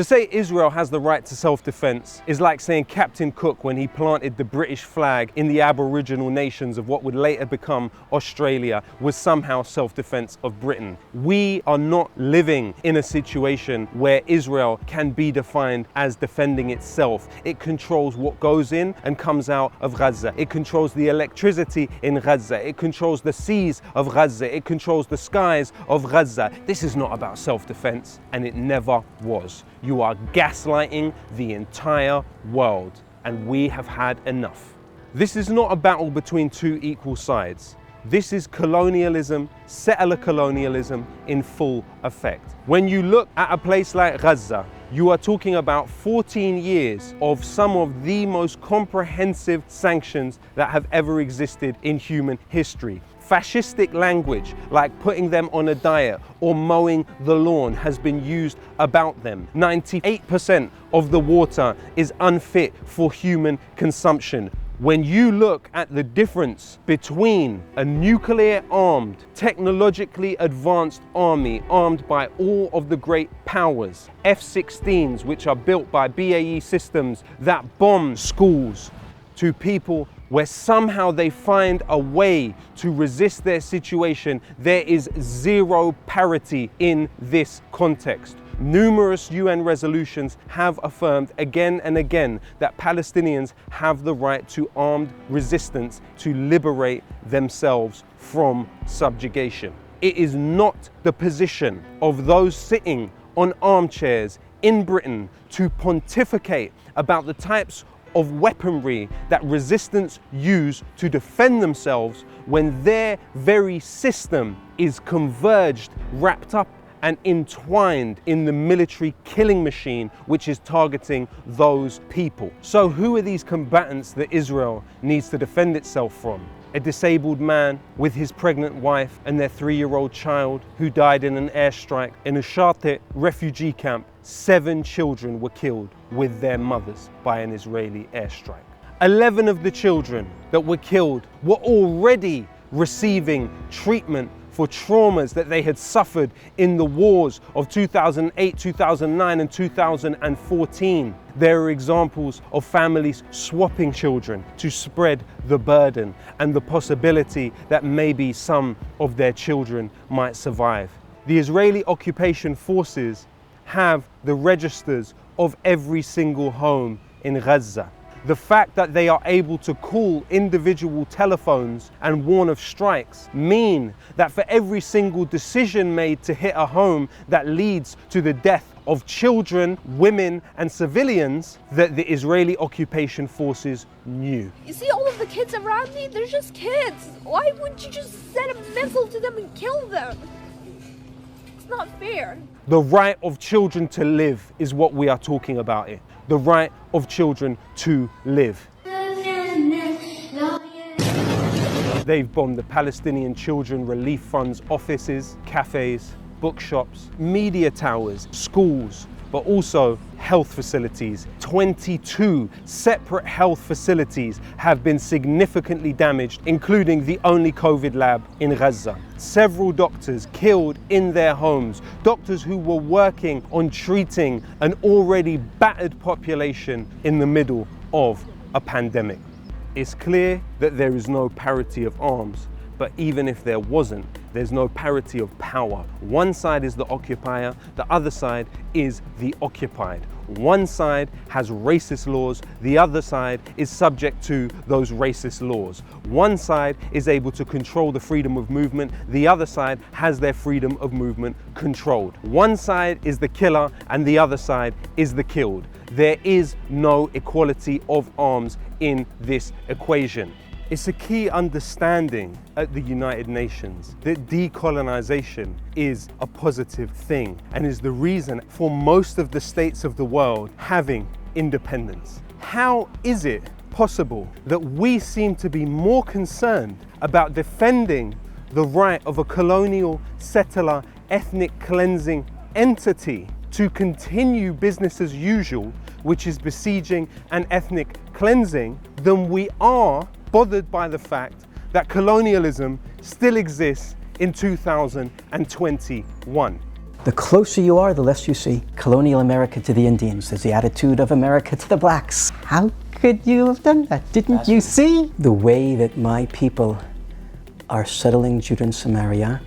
To say Israel has the right to self-defense is like saying Captain Cook, when he planted the British flag in the Aboriginal nations of what would later become Australia, was somehow self-defense of Britain. We are not living in a situation where Israel can be defined as defending itself. It controls what goes in and comes out of Gaza. It controls the electricity in Gaza. It controls the seas of Gaza. It controls the skies of Gaza. This is not about self-defense, and it never was. You are gaslighting the entire world, and we have had enough. This is not a battle between two equal sides. This is colonialism, settler colonialism in full effect. When you look at a place like Gaza, you are talking about 14 years of some of the most comprehensive sanctions that have ever existed in human history. Fascistic language like putting them on a diet or mowing the lawn has been used about them. 98% of the water is unfit for human consumption. When you look at the difference between a nuclear-armed, technologically advanced army armed by all of the great powers, F-16s which are built by BAE Systems that bomb schools, to people where somehow they find a way to resist their situation, there is zero parity in this context. Numerous UN resolutions have affirmed again and again that Palestinians have the right to armed resistance to liberate themselves from subjugation. It is not the position of those sitting on armchairs in Britain to pontificate about the types of weaponry that resistance use to defend themselves when their very system is converged, wrapped up and entwined in the military killing machine which is targeting those people. So who are these combatants that Israel needs to defend itself from? A disabled man with his pregnant wife and their 3-year-old child who died in an airstrike in a Shateh refugee camp. 7 children were killed with their mothers by an Israeli airstrike. 11 of the children that were killed were already receiving treatment for traumas that they had suffered in the wars of 2008, 2009 and 2014. There are examples of families swapping children to spread the burden and the possibility that maybe some of their children might survive. The Israeli occupation forces have the registers of every single home in Gaza. The fact that they are able to call individual telephones and warn of strikes mean that for every single decision made to hit a home that leads to the death of children, women and civilians, that the Israeli occupation forces knew. You see all of the kids around me? They're just kids. Why wouldn't you just send a missile to them and kill them? It's not fair. The right of children to live is what we are talking about here. The right of children to live. They've bombed the Palestinian Children Relief Fund's offices, cafes, bookshops, media towers, schools, but also health facilities. 22 separate health facilities have been significantly damaged, including the only COVID lab in Gaza. Several doctors killed in their homes, doctors who were working on treating an already battered population in the middle of a pandemic. It's clear that there is no parity of arms, but even if there wasn't, there's no parity of power. One side is the occupier, the other side is the occupied. One side has racist laws, the other side is subject to those racist laws. One side is able to control the freedom of movement, the other side has their freedom of movement controlled. One side is the killer and the other side is the killed. There is no equality of arms in this equation. It's a key understanding at the United Nations that decolonization is a positive thing and is the reason for most of the states of the world having independence. How is it possible that we seem to be more concerned about defending the right of a colonial, settler, ethnic cleansing entity to continue business as usual, which is besieging and ethnic cleansing, than we are bothered by the fact that colonialism still exists in 2021. The closer you are, the less you see. Colonial America to the Indians is the attitude of America to the blacks. How could you have done that? Didn't you see? The way that my people are settling Judah and Samaria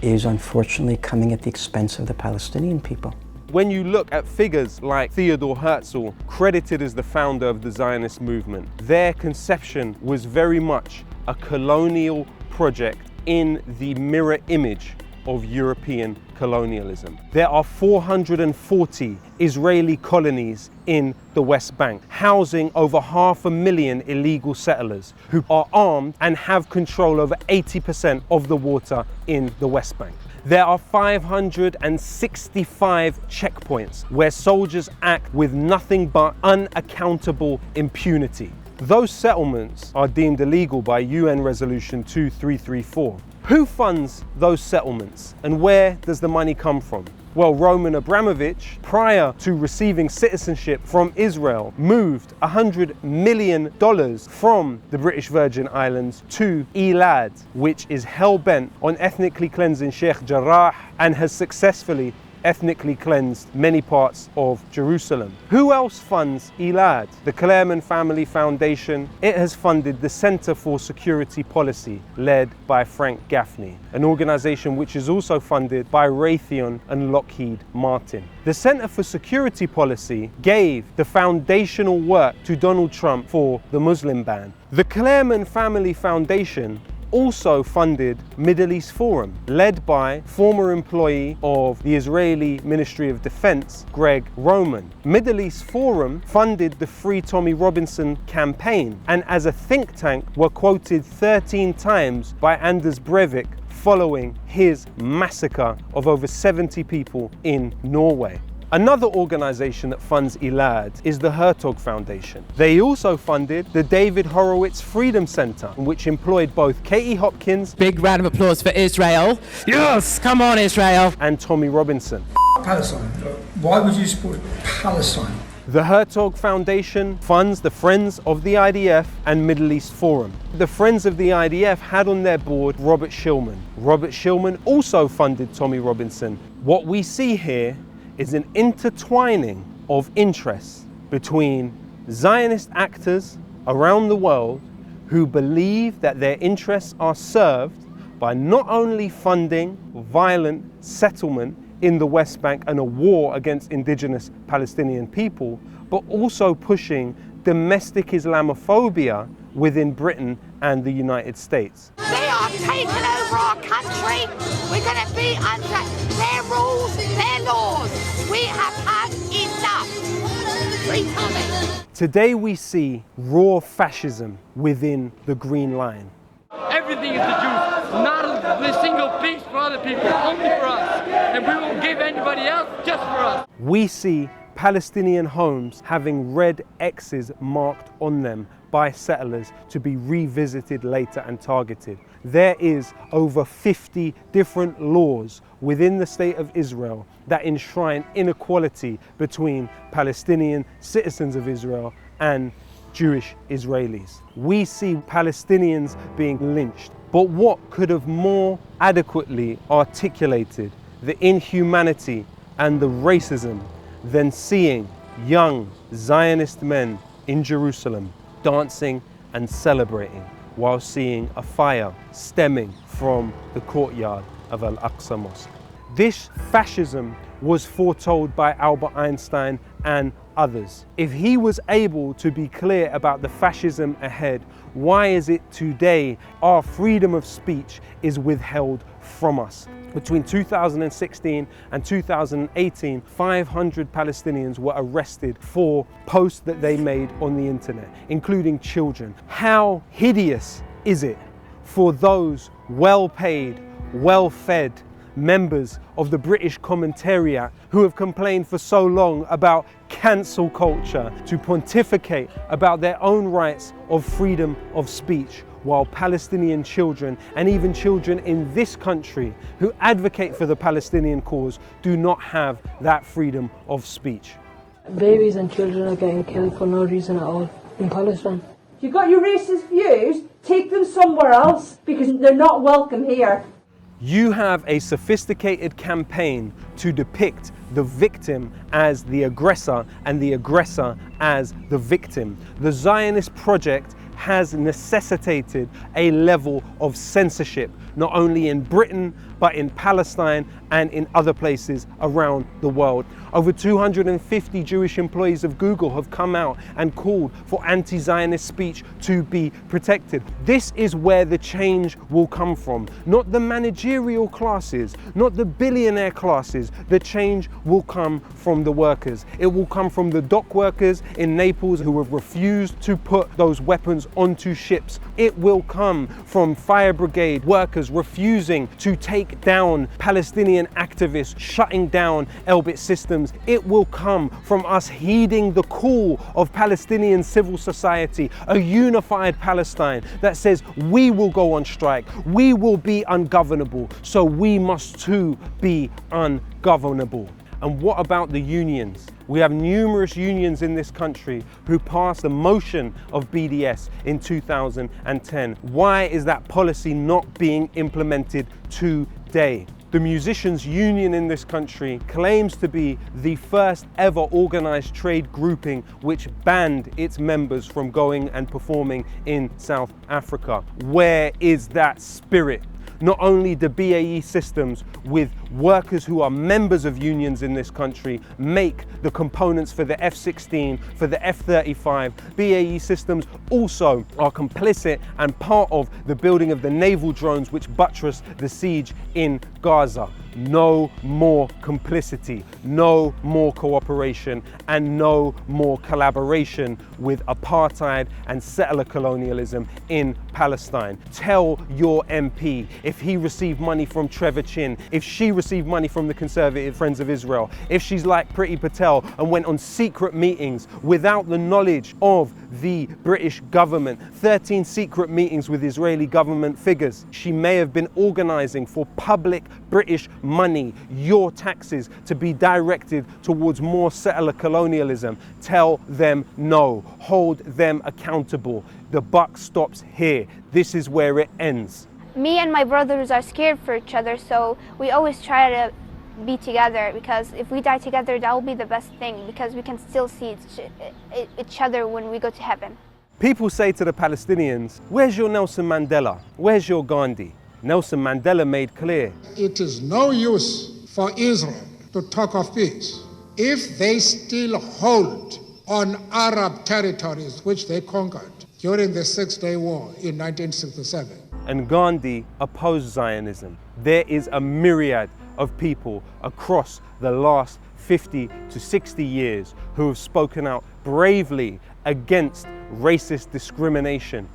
is unfortunately coming at the expense of the Palestinian people. When you look at figures like Theodor Herzl, credited as the founder of the Zionist movement, their conception was very much a colonial project in the mirror image of European colonialism. There are 440 Israeli colonies in the West Bank, housing over 500,000 illegal settlers who are armed and have control over 80% of the water in the West Bank. There are 565 checkpoints where soldiers act with nothing but unaccountable impunity. Those settlements are deemed illegal by UN Resolution 2334. Who funds those settlements and where does the money come from? Well, Roman Abramovich, prior to receiving citizenship from Israel, moved $100 million from the British Virgin Islands to Elad, which is hell-bent on ethnically cleansing Sheikh Jarrah and has successfully ethnically cleansed many parts of Jerusalem. Who else funds Elad? The Clermont Family Foundation. It has funded the Center for Security Policy, led by Frank Gaffney, an organization which is also funded by Raytheon and Lockheed Martin. The Center for Security Policy gave the foundational work to Donald Trump for the Muslim ban. The Clermont Family Foundation also funded Middle East Forum, led by former employee of the Israeli Ministry of Defense, Greg Roman. Middle East Forum funded the Free Tommy Robinson campaign, and as a think tank were quoted 13 times by Anders Breivik following his massacre of over 70 people in Norway. Another organization that funds Elad is the Hertog Foundation. They also funded the David Horowitz Freedom Center, which employed both Katie Hopkins, big round of applause for Israel. Yes, come on Israel. And Tommy Robinson. Palestine. Why would you support Palestine? The Hertog Foundation funds the Friends of the IDF and Middle East Forum. The Friends of the IDF had on their board Robert Shillman. Robert Shillman also funded Tommy Robinson. What we see here is an intertwining of interests between Zionist actors around the world who believe that their interests are served by not only funding violent settlement in the West Bank and a war against indigenous Palestinian people, but also pushing domestic Islamophobia within Britain and the United States. They are taking over our country. We're going to be under their rules, their laws. We have had enough. Free Tommy. Today we see raw fascism within the Green Line. Everything is the Jews, not a single piece for other people, only for us. And we won't give anybody else, just for us. We see Palestinian homes having red X's marked on them by settlers to be revisited later and targeted. There is over 50 different laws within the state of Israel that enshrine inequality between Palestinian citizens of Israel and Jewish Israelis. We see Palestinians being lynched. But what could have more adequately articulated the inhumanity and the racism than seeing young Zionist men in Jerusalem dancing and celebrating while seeing a fire stemming from the courtyard of Al-Aqsa Mosque. This fascism was foretold by Albert Einstein and others. If he was able to be clear about the fascism ahead, why is it today our freedom of speech is withheld from us? Between 2016 and 2018, 500 Palestinians were arrested for posts that they made on the internet, including children. How hideous is it for those well-paid, well-fed members of the British Commentariat who have complained for so long about cancel culture to pontificate about their own rights of freedom of speech, while Palestinian children and even children in this country who advocate for the Palestinian cause do not have that freedom of speech. Babies and children are getting killed for no reason at all in Palestine. You've got your racist views, take them somewhere else because they're not welcome here. You have a sophisticated campaign to depict the victim as the aggressor and the aggressor as the victim. The Zionist project has necessitated a level of censorship, not only in Britain, but in Palestine and in other places around the world. Over 250 Jewish employees of Google have come out and called for anti-Zionist speech to be protected. This is where the change will come from. Not the managerial classes, not the billionaire classes. The change will come from the workers. It will come from the dock workers in Naples who have refused to put those weapons onto ships. It will come from fire brigade workers refusing to take down Palestinian activists, shutting down Elbit Systems. It will come from us heeding the call of Palestinian civil society, a unified Palestine that says we will go on strike, we will be ungovernable, so we must too be ungovernable. And what about the unions? We have numerous unions in this country who passed the motion of BDS in 2010. Why is that policy not being implemented today? The musicians' union in this country claims to be the first ever organized trade grouping which banned its members from going and performing in South Africa. Where is that spirit? Not only do BAE Systems, with workers who are members of unions in this country, make the components for the F-16, for the F-35, BAE Systems also are complicit and part of the building of the naval drones which buttress the siege in Gaza. No more complicity, no more cooperation, and no more collaboration with apartheid and settler colonialism in Palestine. Tell your MP, if he received money from Trevor Chin, if she received money from the Conservative Friends of Israel, if she's like Priti Patel and went on secret meetings without the knowledge of the British government, 13 secret meetings with Israeli government figures. She may have been organizing for public British money, your taxes, to be directed towards more settler colonialism. Tell them no. Hold them accountable. The buck stops here. This is where it ends. Me and my brothers are scared for each other, so we always try to be together, because if we die together, that will be the best thing, because we can still see each other when we go to heaven. People say to the Palestinians, where's your Nelson Mandela? Where's your Gandhi? Nelson Mandela made clear, it is no use for Israel to talk of peace if they still hold on Arab territories which they conquered during the Six-Day War in 1967. And Gandhi opposed Zionism. There is a myriad of people across the last 50 to 60 years who have spoken out bravely against racist discrimination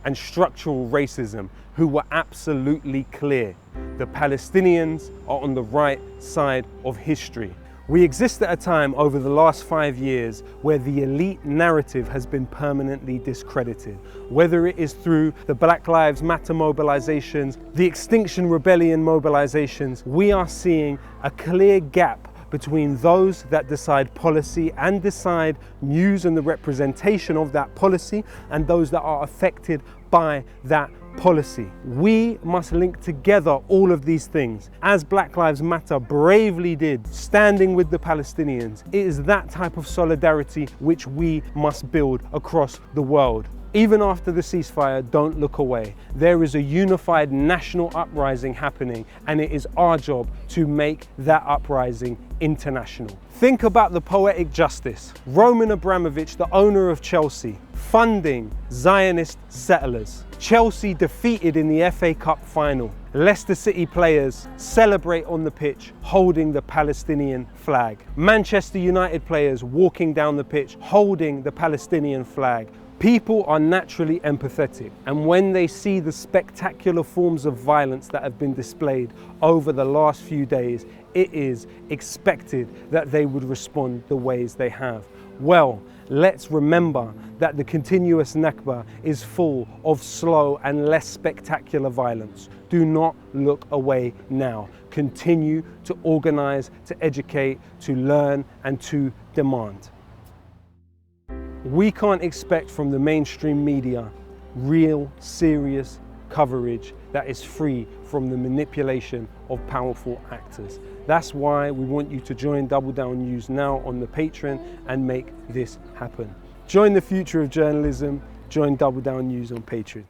and structural racism, who were absolutely clear. The Palestinians are on the right side of history. We exist at a time over the last 5 years where the elite narrative has been permanently discredited. Whether it is through the Black Lives Matter mobilizations, the Extinction Rebellion mobilizations, we are seeing a clear gap between those that decide policy and decide news and the representation of that policy, and those that are affected by that policy. We must link together all of these things, as Black Lives Matter bravely did, standing with the Palestinians. It is that type of solidarity which we must build across the world. Even after the ceasefire, don't look away. There is a unified national uprising happening, and it is our job to make that uprising international. Think about the poetic justice. Roman Abramovich, the owner of Chelsea, funding Zionist settlers. Chelsea defeated in the FA Cup final. Leicester City players celebrate on the pitch holding the Palestinian flag. Manchester United players walking down the pitch holding the Palestinian flag. People are naturally empathetic, and when they see the spectacular forms of violence that have been displayed over the last few days, it is expected that they would respond the ways they have. Well, let's remember that the continuous Nakba is full of slow and less spectacular violence. Do not look away now. Continue to organize, to educate, to learn, and to demand. We can't expect from the mainstream media real, serious, coverage that is free from the manipulation of powerful actors. That's why we want you to join Double Down News now on the Patreon and make this happen. Join the future of journalism. Join Double Down News on Patreon.